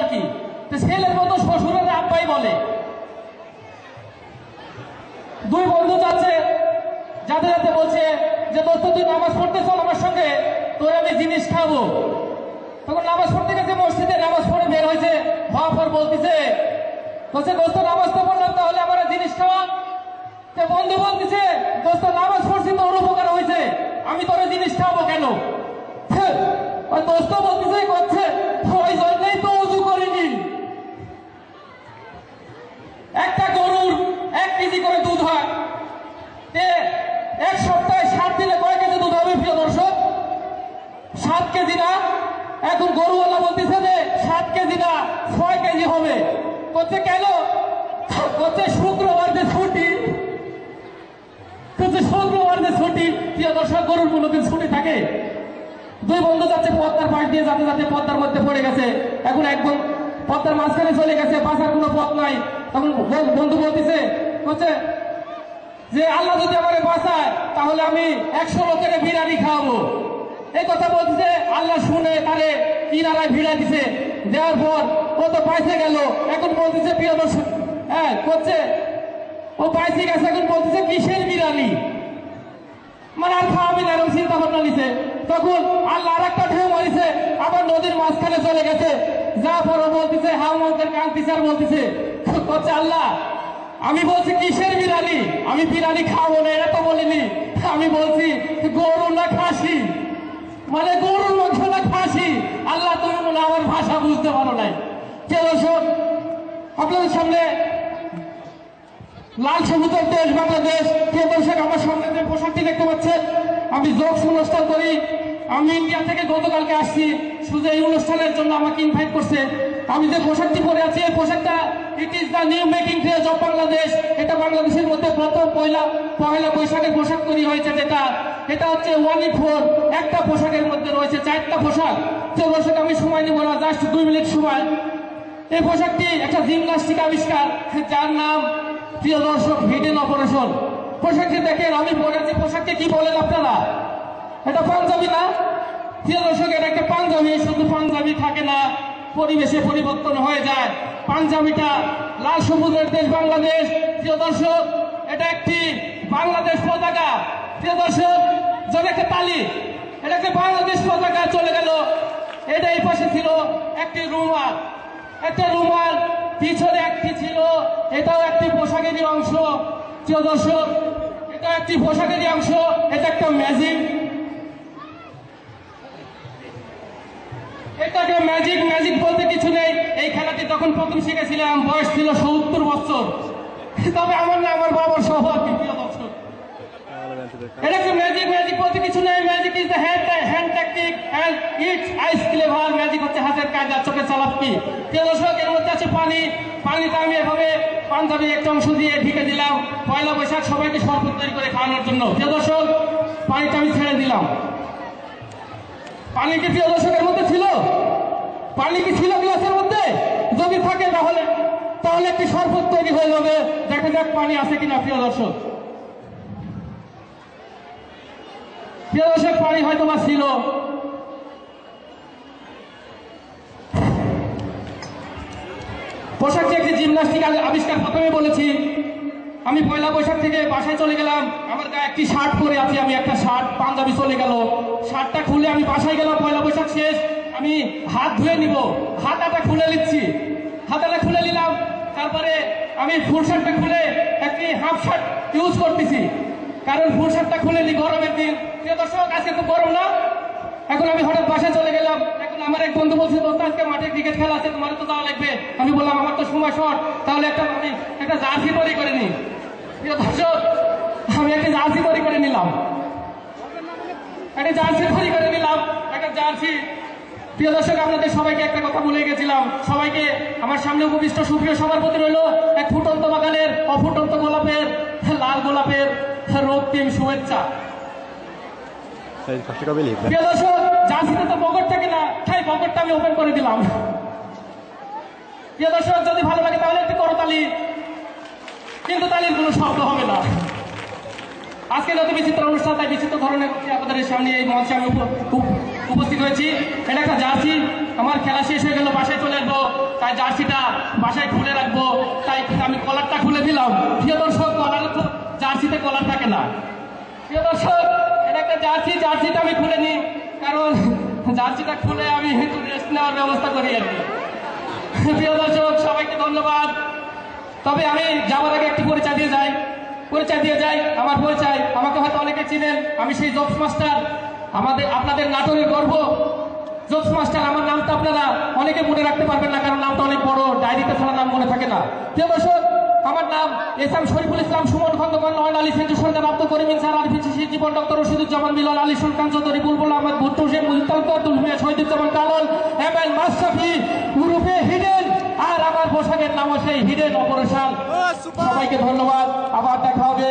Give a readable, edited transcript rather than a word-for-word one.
আর কি, ছেলের মতো শ্বশুরের আব্বাই বলে। দুই বন্ধু যাচ্ছে, যাতে যাতে বলছে যে দোস্ত তুই নামাজ পড়তে চল আমার সঙ্গে, তোর আমি জিনিস খাবো। তখন নামাজ পড়তে গেছে, মসজিদে নামাজ পড়ে বের হয়েছে, হওয়ার পর বলতেছে দোস্ত নামাজ তো পড়লাম, তাহলে আমার জিনিস খাওয়া। বন্ধু বলতেছে দোস্ত নামাজ পড়ছি তো ওর উপকার হয়েছে, আমি তোর জিনিস খাবো কেন? দোস্ত বলতেছে করছে ওই জন্যই তো উজু করিনি। একটা গরুর 1 কেজি করে দুধ হয়, এক সপ্তাহে 7 দিনে কয় কেজি দুধ হবে প্রিয় দর্শক? 7 কেজি না। এখন গরুওয়ালা বলতেছে যে 7 কেজি না 6 কেজি হবে। করছে কেন? করছে শুক্রবার যে ছুটি, শুক্রবার যে ছুটি। প্রিয় দর্শক, গরুর কোনোদিন ছুটি থাকে? দুই বন্ধু যাচ্ছে পদ্মার পাশ দিয়ে, যাতে যাতে পদ্মার মধ্যে পড়ে গেছে। এখন একদম পদ্মার মাঝখানে চলে গেছে, বাঁচার কোনো পথ নাই। তখন বন্ধু বলতেছে হচ্ছে যে আল্লাহ যদি আমাকে বাঁচায় তাহলে আমি 100 লোকের বিরিয়ানি খাওয়াবো। এই কথা বলতেছে, আল্লাহ শুনে তারে কিনারায় ভিড়া দিছে, দেওয়ার পর ও তো পাইছে গেল। এখন বলতেছে প্রিয় দর্শক, হ্যাঁ করছে ও পাইছে গেছে, এখন বলতেছে কিসের বিরিয়ানি, মানে আর খাওয়াবি না, এরকম চিন্তা ভাবনা নিছে। তখন আল্লাহ আর একটা ঢেউ মারিছে, আবার নদীর মাঝখানে চলে গেছে। যা পরে বলতেছে হাও মন্ত্রের কান্তিছে আর বলতেছে করছে আল্লাহ আমি বলছি কিসের বিরিয়ানি, আমি বিরিয়ানি খাবো না, এটা তো বলিনি। আমি বলছি গরু না খাসি, মানে গরুর মাংস না খাসি। আল্লাহ তুমি মনে আমার ভাষা বুঝতে পারো নাই। কে দর্শক, আপনাদের সামনে লাল সবুজের দেশ বাংলাদেশ। কে দর্শক, আমার সামনে যে পোশাকটি দেখতে পাচ্ছেন, আমি জোকস অনুষ্ঠান করি। আমি ইন্ডিয়া থেকে গতকালকে আসছি, শুধু এই অনুষ্ঠানের জন্য আমাকে ইনভাইট করছে। আমি যে পোশাকটি পরে আছি, এই পোশাকটা it is the new making dress of Bangladesh. এটা বাংলাদেশের মধ্যে প্রথম পয়লা বৈশাখের পোশাক তৈরি হয়েছে, যেটা এটা হচ্ছে 1-4 একটা পোশাকের মধ্যে রয়েছে 4টা পোশাক। তো দর্শক, আমি সময় নিব না, জাস্ট 2 মিনিট সময়। এই পোশাকটি একটা জিমন্যাস্টিক আবিষ্কার, যার নাম প্রিয় দর্শক হিডেন অপারেশন। পোশাকটি দেখেন, আমি পরেছি পোশাককে কি বলেন আপনারা? এটা পাঞ্জাবি না প্রিয় দর্শক? এটা একটা পাঞ্জাবি। শুধু পাঞ্জাবি থাকে না, পরিবেশে পরিবর্তন হয়ে যায়। পাঞ্জাবিটা লাল সবুজের দেশ বাংলাদেশ। প্রিয় দর্শক, এটা একটি বাংলাদেশ পতাকা। প্রিয় দর্শক, যদি একটা তালি, এটা একটা বাংলাদেশ পতাকা চলে গেল। এটা এই পাশে ছিল একটি রুমাল, একটা রুমাল পিছনে একটি ছিল, এটাও একটি পোশাকেরই অংশ। প্রিয় দর্শক, এটা একটি পোশাকেরই অংশ। এটা একটা ম্যাজিক, এটাকে ম্যাজিক ম্যাজিক বলতে কিছু নেই। এই খেলাটি তখন প্রথম শিখেছিলাম, বয়স ছিল 70 বছর। তবে আমার না, আমার বাবার সৌভাগ্য। প্রিয় দর্শক, এটাকে ম্যাজিক ম্যাজিক বলতে কিছু নেই। Magic is the hand technique and it's eyes clever. Magic হচ্ছে হাতের কায়দা, চোখের চালাকি। প্রিয় দর্শক, এর মধ্যে আছে পানি। পানিটা আমি এভাবে পাঞ্জাবি একটা অংশ দিয়ে ঢেকে দিলাম, পয়লা বৈশাখ সবাইকে শরবত তৈরি করে খাওয়ানোর জন্য। প্রিয় দর্শক, পানিটা আমি ছেড়ে দিলাম। পানি কি প্রিয় দর্শকের মধ্যে ছিল? পানি কি ছিল গ্লাসের মধ্যে? যদি থাকে তাহলে একটি শরবত তৈরি হয়ে যাবে। দেখা যাক পানি আছে কিনা। প্রিয় দর্শক, পানি হয়তো বা ছিল। পোশাকটি একটি জিমন্যাস্টিক আবিষ্কার। প্রথমে বলেছি, আমি পয়লা বৈশাখ থেকে বাসায় চলে গেলাম, আমার গায়ে একটি শার্ট পরে আছি, আমি একটা শার্ট পাঞ্জাবি চলে গেল। শার্টটা খুলে আমি বাসায় গেলাম, পয়লা বৈশাখ শেষ, আমি হাত ধুয়ে নিব, হাতাটা খুলে নিচ্ছি। হাতাটা খুলে নিলাম, তারপরে আমি ফুল শার্টটা খুলে একটি হাফ শার্ট ইউজ করতেছি, কারণ ফুল শার্টটা খুলে নি, গরমের দিন। প্রিয় দর্শক, আজকে তো গরম না। এখন আমি হঠাৎ বাসায় চলে গেলাম। এখন আমার এক বন্ধু বলছে, দোস্ত আজকে মাঠে ক্রিকেট খেলা আছে, তোমার তো যাওয়া লাগবে। আমি বললাম আমার তো সময় শর্ট, তাহলে আমি একটা জার্সি তৈরি করে নিই। প্রিয় দর্শক, আমি একটা জার্সি তৈরি করে নিলাম, একটা জার্সি। প্রিয় দর্শক, আপনাদের সবাইকে একটা কথা বলে গেছিলাম, সবাইকে আমার সামনে উপবিষ্ট সুপ্রিয় সবার প্রতি রইল এক ফুটন্ত বাগানের অফুটন্ত গোলাপের, লাল গোলাপের রক্তিম শুভেচ্ছা। প্রিয় দর্শক, জার্সিতে তো পকেট থাকে না, তাই পকেটটা আমি ওপেন করে দিলাম। প্রিয় দর্শক, যদি ভালো লাগে তাহলে একটু করতালি, কিন্তু তালির কোনো শব্দ হবে না। আজকে যত বিচিত্র অনুষ্ঠান, তাই বিচিত্র ধরনের আপনাদের সামনে এই মঞ্চে আমি উপস্থিত হয়েছি। এটা একটা জার্সি, আমার খেলা শেষ হয়ে গেল, বাসায় চলে আসবো, তাই জার্সিটা বাসায় খুলে রাখবো, তাই আমি কলারটা খুলে দিলাম। প্রিয় দর্শক, কলার তো জার্সিতে কলার থাকে না। প্রিয় দর্শক, এটা একটা জার্সি, জার্সিটা আমি খুলে নিই, কারণ জার্সিটা খুলে আমি একটু রেস্ট নেওয়ার ব্যবস্থা করি আর কি। প্রিয় দর্শক, সবাইকে ধন্যবাদ। তবে আমি যাওয়ার আগে একটি পরিচয় দিয়ে যাই। আমার পরিচয়, আমাকে হয়তো অনেকে চিনেন, আমি সেই জবস মাস্টার, আপনাদের নাটোরের গর্ব জবস মাস্টার। আমার নামটা আপনারা অনেকে মনে রাখতে পারবেন না, কারণ নামটা অনেক বড়, ডায়েরিতে ছাড়া নাম মনে থাকে না। প্রিয় দর্শক, আমার নাম এস.এম. শরীফুল ইসলাম, সুমন খন্দকার, নয়ন আলী, সেন্টু সরকার, আব্দুল করিম ইনসার, আরিফ শশী, জীবন, ডক্টর রশিদুজ্জামান, মিলন আলী, সুলতান চৌধুরী, বুলবুল আহমদ, ভুট্টো হোসেন, মুজিবুল মিয়া, শহীদুজ্জামান কালন, এম.এল. মাশরাফি উরুফে হিডেন, আর আমার পোশাকের নাম সেই হিডেন অপারেশন। সবাইকে ধন্যবাদ, আবার দেখা হবে।